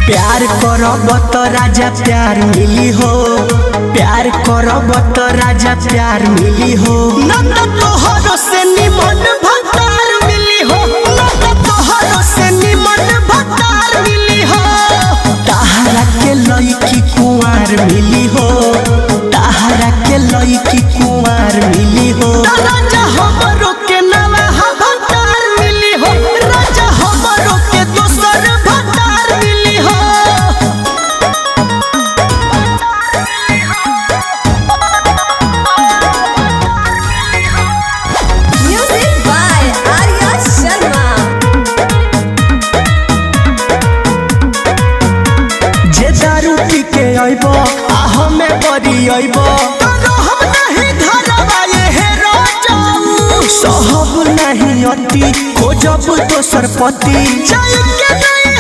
प्यार करब तो राजा प्यार मिली हो, प्यार करब तो राजा प्यार मिली हो। ना तोहरो से निमन भतार मिली हो, ना तोहरो से निमन भतार मिली हो। ताहरा के लईकी कुंवार मिली हो, ताहरा के लईकी कुंवार मिली हो। राजा हमरो के नवा भतार मिली हो, राजा हमरो के दोसर भतार मिली हो। Music by Arya Sharma। जे दारू पी के अइबो आ हमें बरी अइबो, हम नहीं धरबा ये राजाऊ। सहब नहीं अति खोजब दोसर पति, जाय के नहीं